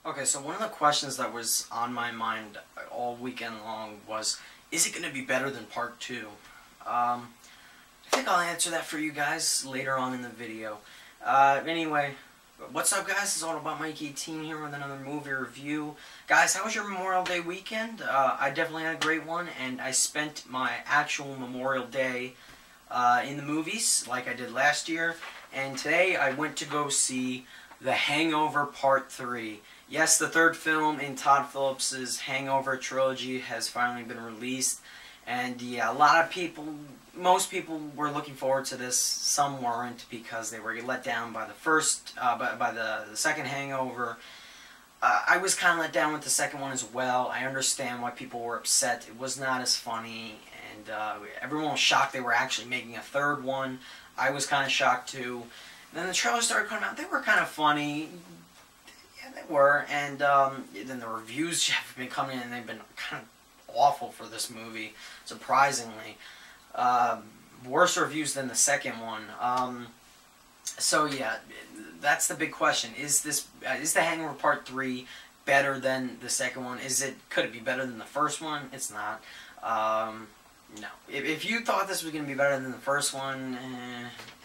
Okay, so one of the questions that was on my mind all weekend long was, is it going to be better than Part 2? I think I'll answer that for you guys later on in the video. Anyway, what's up guys? It's all about Mike 18 here with another movie review. Guys, how was your Memorial Day weekend? I definitely had a great one, and I spent my actual Memorial Day in the movies, like I did last year. And today I went to go see The Hangover Part III. Yes, the third film in Todd Phillips's Hangover Trilogy has finally been released. And yeah, a lot of people, most people were looking forward to this. Some weren't, because they were let down by the first, by the second Hangover. I was kind of let down with the second one as well. I understand why people were upset. It was not as funny, and everyone was shocked they were actually making a third one. I was kind of shocked too. And then the trailers started coming out. They were kind of funny. Yeah, they were. And then the reviews have been coming in, and they've been kind of awful for this movie, surprisingly. Worse reviews than the second one. So yeah, that's the big question. Is The Hangover Part 3 better than the second one? Could it be better than the first one? It's not. No. If you thought this was going to be better than the first one,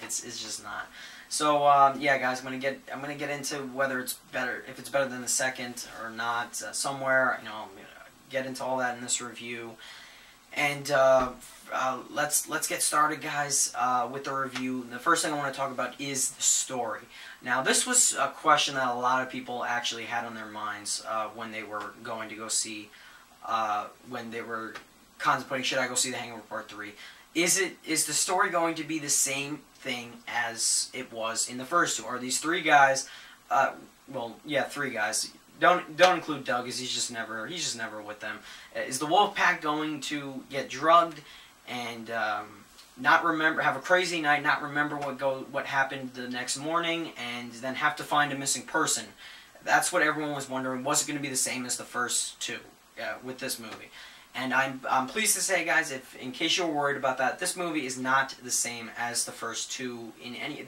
it's just not. So yeah, guys, I'm gonna get into whether it's better, if it's better than the second or not, somewhere. You know, I'm gonna get into all that in this review. And let's get started, guys, with the review. The first thing I want to talk about is the story. Now, this was a question that a lot of people actually had on their minds when they were going to go see, when they were contemplating, should I go see The Hangover Part 3? Is the story going to be the same thing as it was in the first two? Are these three guys, well, yeah, three guys. Don't include Doug, as he's just never with them. Is the Wolfpack going to get drugged and have a crazy night, not remember what happened the next morning, and then have to find a missing person? That's what everyone was wondering. Was it going to be the same as the first two with this movie? And I'm pleased to say, guys, in case you're worried about that, this movie is not the same as the first two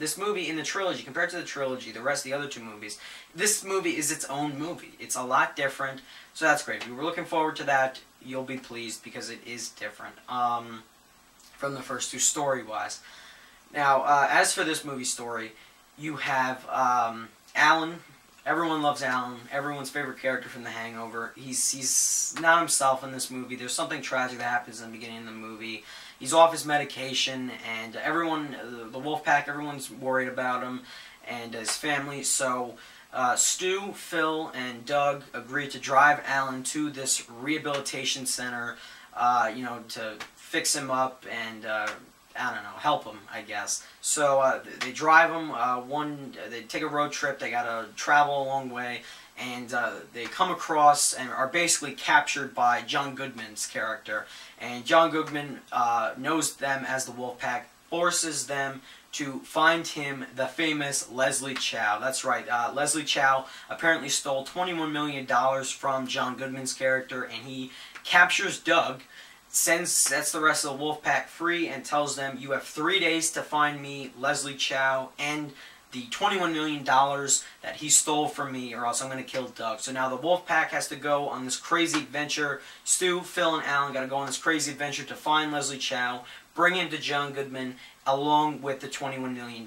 this movie in the trilogy. Compared to the trilogy, the rest of the other two movies, this movie is its own movie. It's a lot different, so that's great. If you were looking forward to that, you'll be pleased, because it is different from the first two story-wise. Now, as for this movie story, you have Alan. Everyone loves Alan, everyone's favorite character from The Hangover. He's not himself in this movie. There's something tragic that happens in the beginning of the movie. He's off his medication, and everyone, the Wolfpack, everyone's worried about him and his family. So Stu, Phil, and Doug agree to drive Alan to this rehabilitation center, you know, to fix him up and I don't know, help him, I guess. So they drive him. They take a road trip. They gotta travel a long way, and they come across and are basically captured by John Goodman's character. And John Goodman knows them as the Wolfpack, forces them to find him, the famous Leslie Chow. That's right. Leslie Chow apparently stole $21 million from John Goodman's character, and he captures Doug, sets the rest of the Wolfpack free, and tells them, you have 3 days to find me, Leslie Chow, and the $21 million that he stole from me, or else I'm going to kill Doug. So now the Wolfpack has to go on this crazy adventure. Stu, Phil, and Alan got to go on this crazy adventure to find Leslie Chow, bring him to John Goodman, along with the $21 million.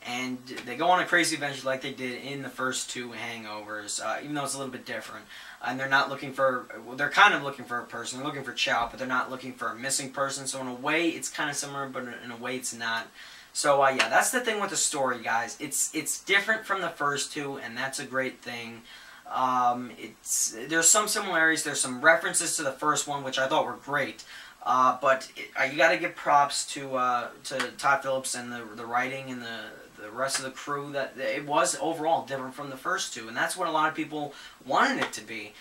And they go on a crazy adventure like they did in the first two Hangovers, even though it's a little bit different. And they're not looking for, well, they're kind of looking for a person. They're looking for Chow, but they're not looking for a missing person. So in a way, it's kind of similar, but in a way, it's not. So yeah, that's the thing with the story, guys. It's different from the first two, and that's a great thing. There's some similarities. There's some references to the first one, which I thought were great. But you got to give props to Todd Phillips and the writing and the rest of the crew, that it was overall different from the first two, and that's what a lot of people wanted it to be.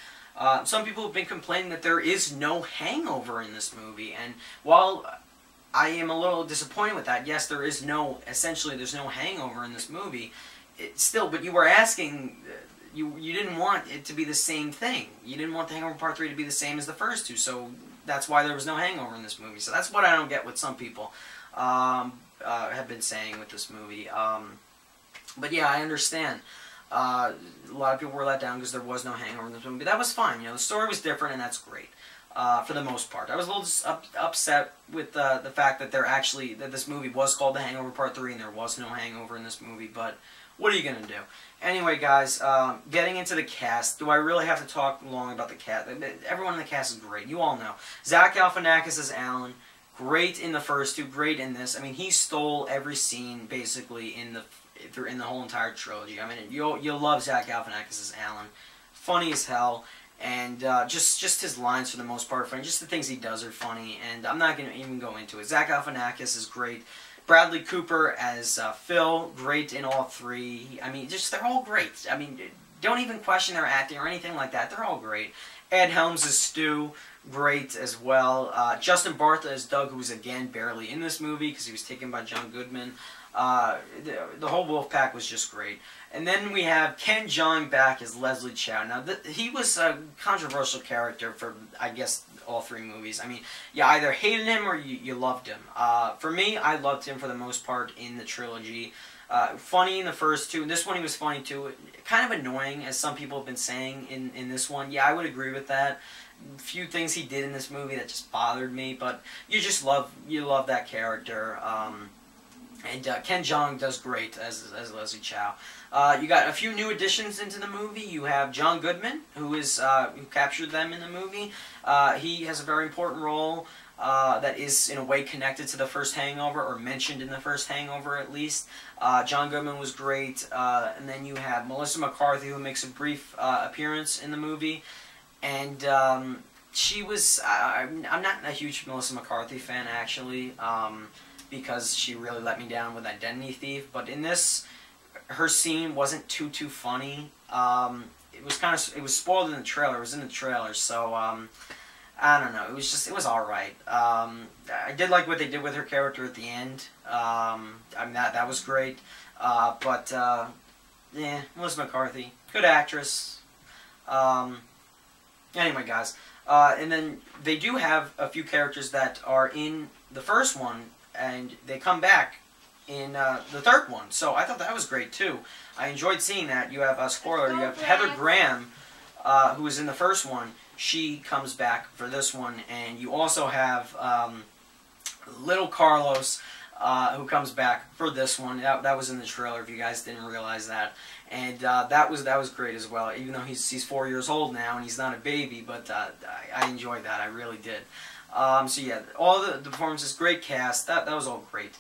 Some people have been complaining that there is no hangover in this movie, and while I am a little disappointed with that, yes, essentially there's no hangover in this movie, but you were asking, you didn't want it to be the same thing. You didn't want The Hangover Part 3 to be the same as the first two, so that's why there was no hangover in this movie. So that's what I don't get with some people. Have been saying with this movie. But yeah, I understand. A lot of people were let down because there was no Hangover in this movie, but that was fine. You know, the story was different, and that's great. For the most part, I was a little upset with the fact that that this movie was called The Hangover Part 3 and there was no hangover in this movie, but what are you going to do? Anyway, guys, getting into the cast, do I really have to talk long about the cast? Everyone in the cast is great. You all know. Zach Galifinakis as Alan, great in the first two, great in this. I mean, he stole every scene, basically, in the whole entire trilogy. I mean, you'll love Zach Galifinakis as Alan. Funny as hell. And just his lines for the most part are funny. Just the things he does are funny, and I'm not going to even go into it. Zach Galifinakis is great. Bradley Cooper as Phil, great in all three. I mean, they're all great. I mean, don't even question their acting or anything like that. They're all great. Ed Helms as Stu, great as well. Justin Bartha as Doug, who's again barely in this movie because he was taken by John Goodman. The whole Wolfpack was just great. And then we have Ken Jeong back as Leslie Chow. Now, he was a controversial character for, I guess, all three movies. I mean, you either hated him or you loved him. For me, I loved him for the most part in the trilogy. Funny in the first two. This one he was funny too. Kind of annoying, as some people have been saying in this one. Yeah, I would agree with that. A few things he did in this movie that just bothered me, but you love that character. And Ken Jeong does great as Leslie Chow. You got a few new additions into the movie. You have John Goodman, who captured them in the movie. He has a very important role that is, in a way, connected to the first Hangover, or mentioned in the first Hangover, at least. John Goodman was great. And then you have Melissa McCarthy, who makes a brief appearance in the movie. And she was... I'm not a huge Melissa McCarthy fan, actually, because she really let me down with Identity Thief. But in this, her scene wasn't too funny. It was spoiled in the trailer. It was in the trailer, so I don't know. It was all right. I did like what they did with her character at the end. I mean, that was great. But yeah, Melissa McCarthy, good actress. Anyway, guys, and then they do have a few characters that are in the first one, and they come back in the third one. So I thought that was great too. I enjoyed seeing that. You have spoiler. You have Heather Graham, who was in the first one. She comes back for this one, and you also have little Carlos, who comes back for this one. That was in the trailer, if you guys didn't realize that. And that was great as well. Even though he's 4 years old now and he's not a baby, but I enjoyed that. I really did. So yeah, all the performances, great cast. That was all great.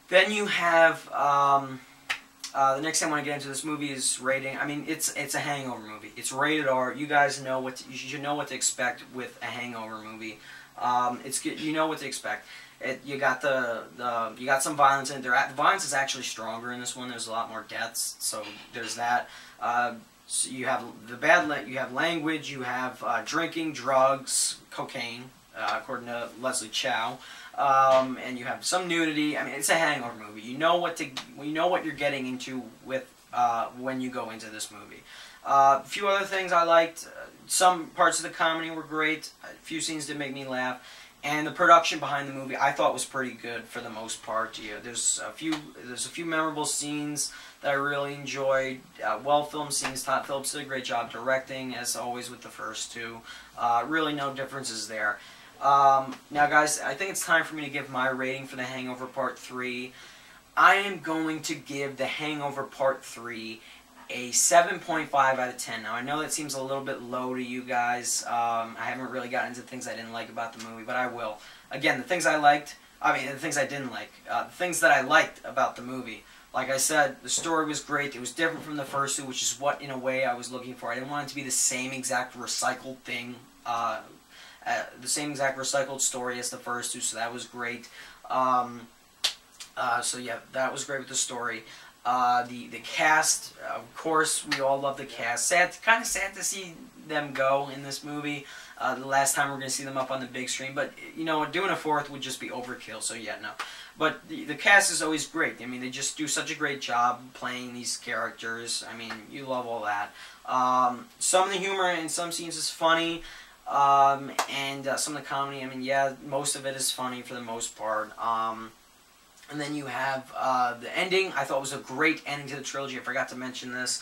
Then you have the next thing I want to get into this movie is rating. I mean, it's a Hangover movie. It's rated R. You guys know you should know what to expect with a Hangover movie. It's good. You know what to expect. You got you got some violence in it. The violence is actually stronger in this one. There's a lot more deaths, so there's that. So you have you have language. You have drinking, drugs, cocaine, according to Leslie Chow. And you have some nudity. I mean, it's a Hangover movie. You know what you're getting into with when you go into this movie. A few other things I liked. Some parts of the comedy were great. A few scenes did make me laugh, and the production behind the movie I thought was pretty good for the most part. Yeah, there's a few memorable scenes that I really enjoyed. Well filmed scenes. Todd Phillip did a great job directing, as always with the first two. Really no differences there. Now guys, I think it's time for me to give my rating for The Hangover Part 3. I am going to give The Hangover Part 3 a 7.5 out of 10. Now I know that seems a little bit low to you guys. I haven't really gotten into things I didn't like about the movie, but I will. Again, the things I liked, the things I didn't like. The things that I liked about the movie. Like I said, the story was great. It was different from the first two, which is what, in a way, I was looking for. I didn't want it to be the same exact recycled thing. The same exact recycled story as the first two, so that was great. So yeah, that was great with the story. The cast, of course, we all love the cast. Kind of sad to see them go in this movie. The last time we're going to see them up on the big screen, but you know, doing a fourth would just be overkill. So yeah, no. But the cast is always great. I mean, they just do such a great job playing these characters. I mean, you love all that. Some of the humor in some scenes is funny. And some of the comedy, I mean, yeah, most of it is funny for the most part. And then you have the ending. I thought was a great ending to the trilogy. I forgot to mention this.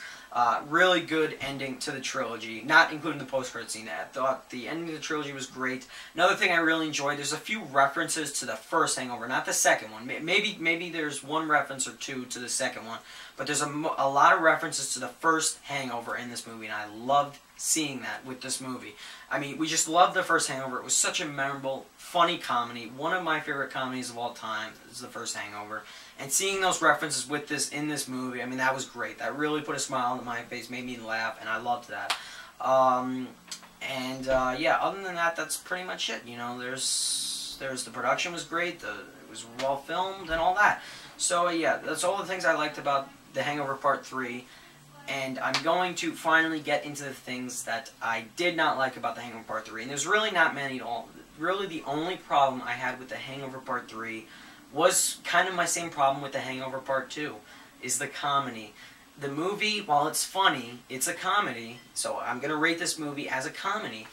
Really good ending to the trilogy, not including the post-credit scene. I thought the ending of the trilogy was great. Another thing I really enjoyed, there's a few references to the first Hangover, not the second one. Maybe there's one reference or two to the second one, but there's a lot of references to the first Hangover in this movie, and I loved seeing that with this movie. I mean, we just loved the first Hangover. It was such a memorable, funny comedy. One of my favorite comedies of all time is the first Hangover. And seeing those references with this in this movie, I mean, that was great. That really put a smile on my face, made me laugh, and I loved that. Yeah, other than that, that's pretty much it. You know, there's the production was great. It was well filmed and all that. So yeah, that's all the things I liked about The Hangover Part 3. And I'm going to finally get into the things that I did not like about The Hangover Part 3. And there's really not many at all. Really, the only problem I had with The Hangover Part 3 was kind of my same problem with The Hangover Part 2, is the comedy. The movie, while it's funny, it's a comedy, so I'm going to rate this movie as a comedy.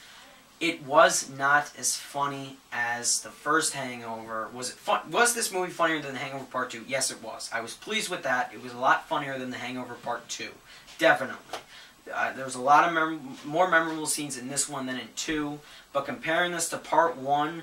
It was not as funny as the first Hangover. Was this movie funnier than The Hangover Part 2? Yes, it was. I was pleased with that. It was a lot funnier than The Hangover Part 2. Definitely. There was a lot of more memorable scenes in this one than in 2, but comparing this to Part 1,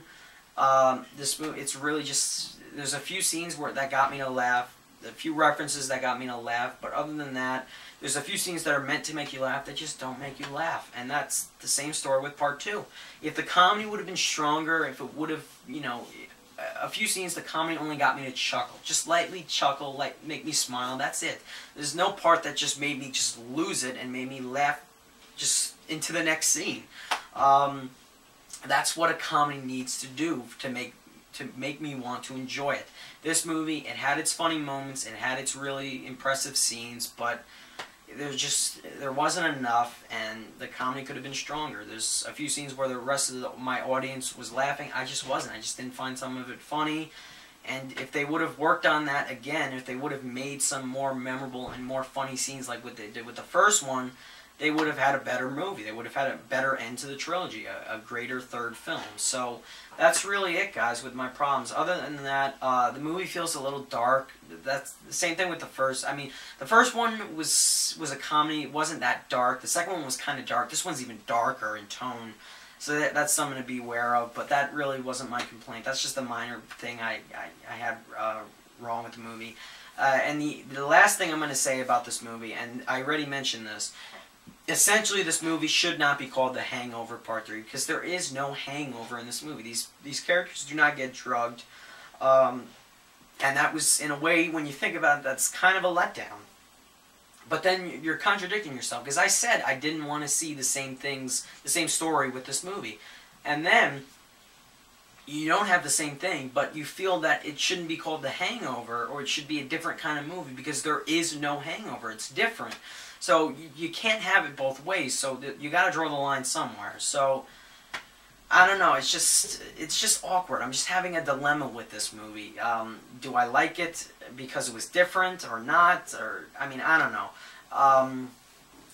this movie, it's really just, there's a few scenes that got me to laugh, a few references that got me to laugh, but other than that, there's a few scenes that are meant to make you laugh that just don't make you laugh, and that's the same story with Part 2. If the comedy would have been stronger, if it would have, you know, a few scenes, the comedy only got me to chuckle. Just lightly chuckle, like make me smile, that's it. There's no part that just made me just lose it and made me laugh just into the next scene. That's what a comedy needs to do to make me want to enjoy it. This movie, it had its funny moments, it had its really impressive scenes, but there wasn't enough, and the comedy could have been stronger. There's a few scenes where the rest of my audience was laughing. I just wasn't. I just didn't find some of it funny. And if they would have worked on that again, if they would have made some more memorable and more funny scenes like what they did with the first one, they would have had a better movie. They would have had a better end to the trilogy, a greater third film. So that's really it, guys, with my problems. Other than that, the movie feels a little dark. That's the same thing with the first. I mean, the first one was a comedy. It wasn't that dark. The second one was kind of dark. This one's even darker in tone. So that's something to be aware of. But that really wasn't my complaint. That's just a minor thing I had wrong with the movie. And the last thing I'm going to say about this movie, and I already mentioned this, essentially, this movie should not be called The Hangover Part 3, because there is no hangover in this movie. These characters do not get drugged, and that was, in a way, when you think about it, that's kind of a letdown. But then you're contradicting yourself, because I said I didn't want to see the same things, the same story with this movie. And then you don't have the same thing, but you feel that it shouldn't be called The Hangover, or it should be a different kind of movie, because there is no hangover. It's different. So you can't have it both ways. So you got to draw the line somewhere. So I don't know. It's just awkward. I'm just having a dilemma with this movie. Do I like it because it was different or not? Or I mean, I don't know.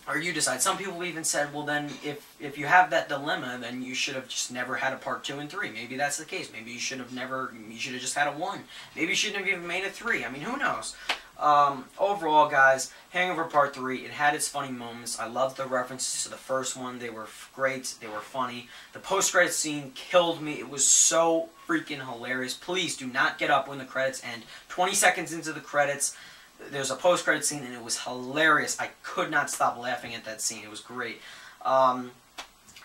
Or you decide. Some people even said, well, then if you have that dilemma, then you should have just never had a Part 2 and 3. Maybe that's the case. Maybe you should have just had a 1. Maybe you shouldn't have even made a 3. I mean, who knows? Overall, guys, Hangover Part 3, it had its funny moments. I loved the references to the first one. They were great. They were funny. The post-credits scene killed me. It was so freaking hilarious. Please do not get up when the credits end. 20 seconds into the credits, there's a post-credit scene, and it was hilarious. I could not stop laughing at that scene. It was great. So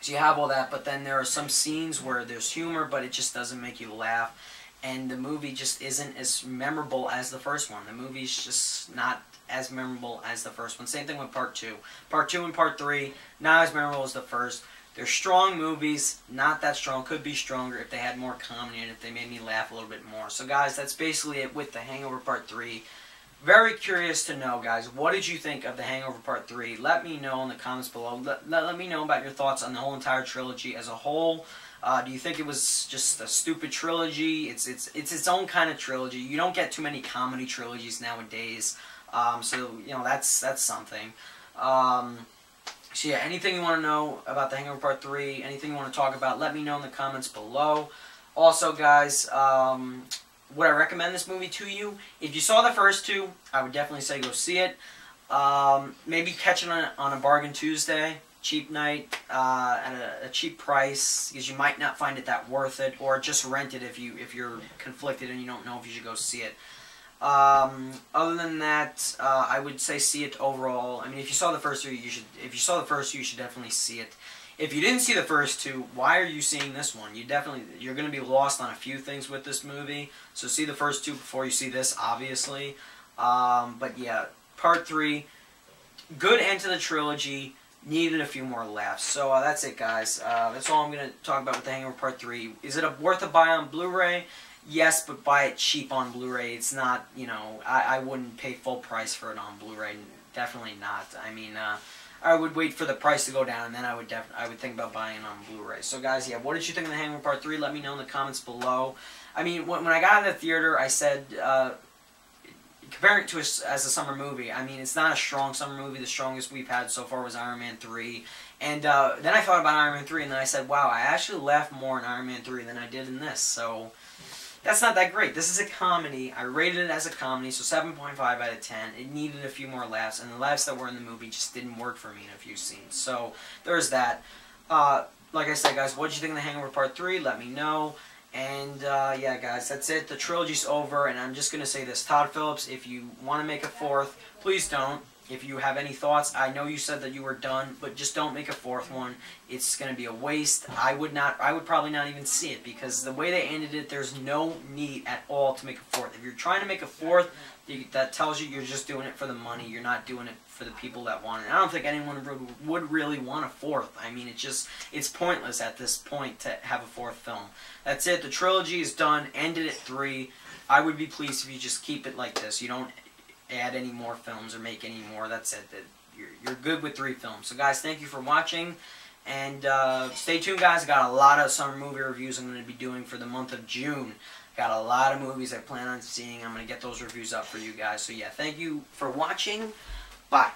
you have all that, but then there are some scenes where there's humor, but it just doesn't make you laugh. And the movie just isn't as memorable as the first one. The movie's just not as memorable as the first one. Same thing with Part 2. Part 2 and Part 3, not as memorable as the first. They're strong movies, not that strong. Could be stronger if they had more comedy and if they made me laugh a little bit more. So guys, that's basically it with The Hangover Part 3. Very curious to know, guys, what did you think of The Hangover Part 3? Let me know in the comments below. Let me know about your thoughts on the whole entire trilogy as a whole. Do you think it was just a stupid trilogy? It's its own kind of trilogy. You don't get too many comedy trilogies nowadays. So, you know, that's something. So, yeah, anything you want to know about The Hangover Part 3, anything you want to talk about, let me know in the comments below. Also, guys, would I recommend this movie to you? If you saw the first two, I would definitely say go see it. Maybe catch it on a bargain Tuesday, cheap night, at a cheap price, because you might not find it that worth it, or just rent it if you're conflicted and you don't know if you should go see it. Other than that, I would say see it overall. I mean, if you saw the first two, you should. If you saw the first two, you should definitely see it. If you didn't see the first two, why are you seeing this one? You're going to be lost on a few things with this movie. So see the first two before you see this, obviously. But yeah, Part 3, good end to the trilogy. Needed a few more laughs. So that's it, guys. That's all I'm going to talk about with The Hangover Part 3. Is it worth a buy on Blu-ray? Yes, but buy it cheap on Blu-ray. It's not, you know, I wouldn't pay full price for it on Blu-ray. Definitely not. I mean, I would wait for the price to go down, and then I would think about buying it on Blu-ray. So, guys, yeah, what did you think of The Hangover Part 3? Let me know in the comments below. I mean, when I got out of the theater, I said, comparing it to as a summer movie, I mean, it's not a strong summer movie. The strongest we've had so far was Iron Man 3. And then I thought about Iron Man 3, and then I said, wow, I actually laughed more in Iron Man 3 than I did in this. So that's not that great. This is a comedy. I rated it as a comedy, so 7.5 out of 10. It needed a few more laughs, and the laughs that were in the movie just didn't work for me in a few scenes. So there's that. Like I said, guys, what did you think of The Hangover Part 3? Let me know. And, yeah, guys, that's it. The trilogy's over, and I'm just going to say this. Todd Phillips, if you want to make a fourth, please don't. If you have any thoughts, I know you said that you were done, but just don't make a fourth one. It's going to be a waste. I would probably not even see it, because the way they ended it, there's no need at all to make a fourth. If you're trying to make a fourth, that tells you you're just doing it for the money. You're not doing it for the people that want it. I don't think anyone would really want a fourth. I mean, it's pointless at this point to have a fourth film. That's it. The trilogy is done. Ended at 3. I would be pleased if you just keep it like this. You don't add any more films or make any more. That's it. You're good with 3 films. So, guys, thank you for watching. And stay tuned, guys. I got a lot of summer movie reviews I'm going to be doing for the month of June. Got a lot of movies I plan on seeing. I'm going to get those reviews up for you guys. So, yeah, thank you for watching. Bye.